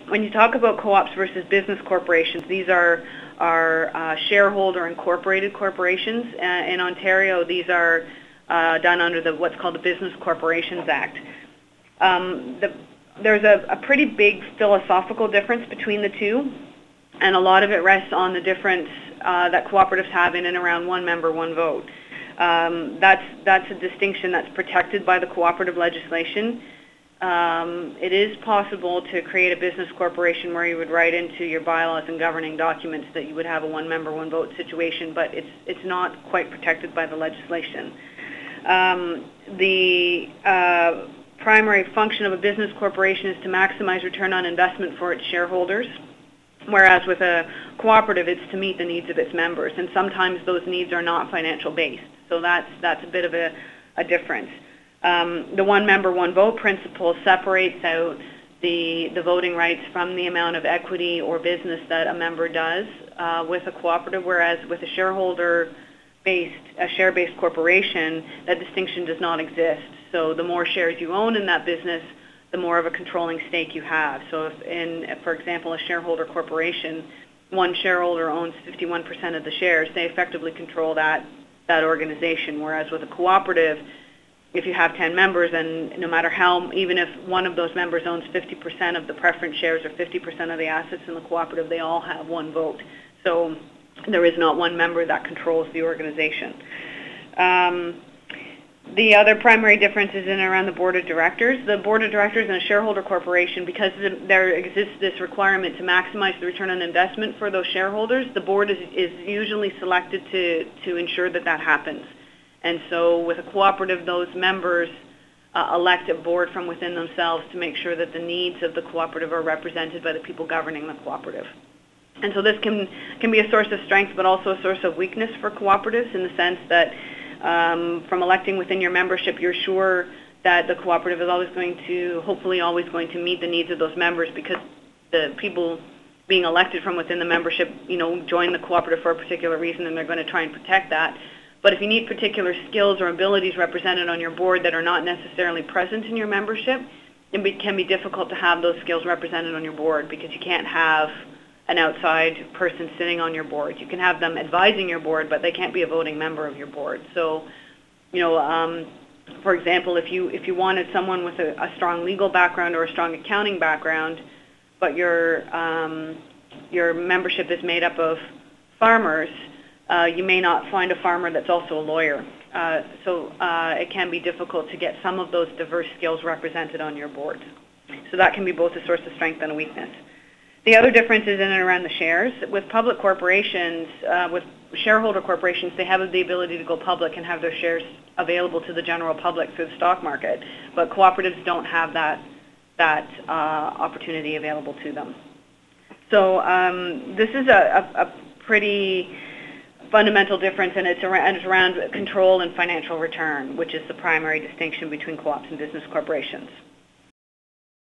when you talk about co-ops versus business corporations, these are shareholder incorporated corporations. In Ontario, these are done under what's called the Business Corporations Act. There's a pretty big philosophical difference between the two, and a lot of it rests on the difference that cooperatives have in and around one member, one vote. That's a distinction that's protected by the cooperative legislation. It is possible to create a business corporation where you would write into your bylaws and governing documents that you would have a one member, one vote situation, but it's not quite protected by the legislation. The primary function of a business corporation is to maximize return on investment for its shareholders, whereas with a cooperative, it's to meet the needs of its members, and sometimes those needs are not financial based. So that's a bit of a difference. The one member, one vote principle separates out the voting rights from the amount of equity or business that a member does with a cooperative, whereas with a share-based corporation, that distinction does not exist. So the more shares you own in that business, the more of a controlling stake you have. So if for example, a shareholder corporation, one shareholder owns 51% of the shares, they effectively control that organization, whereas with a cooperative, if you have 10 members, and no matter how, even if one of those members owns 50% of the preference shares or 50% of the assets in the cooperative, they all have one vote. So there is not one member that controls the organization. The other primary difference is in and around the board of directors. The board of directors in a shareholder corporation, because there exists this requirement to maximize the return on investment for those shareholders, the board is usually selected to ensure that happens. And so with a cooperative, those members elect a board from within themselves to make sure that the needs of the cooperative are represented by the people governing the cooperative. And so this can be a source of strength, but also a source of weakness for cooperatives, in the sense that from electing within your membership, you're sure that the cooperative is hopefully always going to meet the needs of those members, because the people being elected from within the membership, join the cooperative for a particular reason, and they're going to try and protect that. But if you need particular skills or abilities represented on your board that are not necessarily present in your membership, it can be difficult to have those skills represented on your board, because you can't have an outside person sitting on your board. You can have them advising your board, but they can't be a voting member of your board. So, for example, if you wanted someone with a strong legal background or a strong accounting background, but your membership is made up of farmers, you may not find a farmer that's also a lawyer. So it can be difficult to get some of those diverse skills represented on your board. So that can be both a source of strength and a weakness. The other difference is in and around the shares. With public corporations, with shareholder corporations, they have the ability to go public and have their shares available to the general public through the stock market. But cooperatives don't have that opportunity available to them. So this is a pretty fundamental difference, and it's around control and financial return, which is the primary distinction between co-ops and business corporations.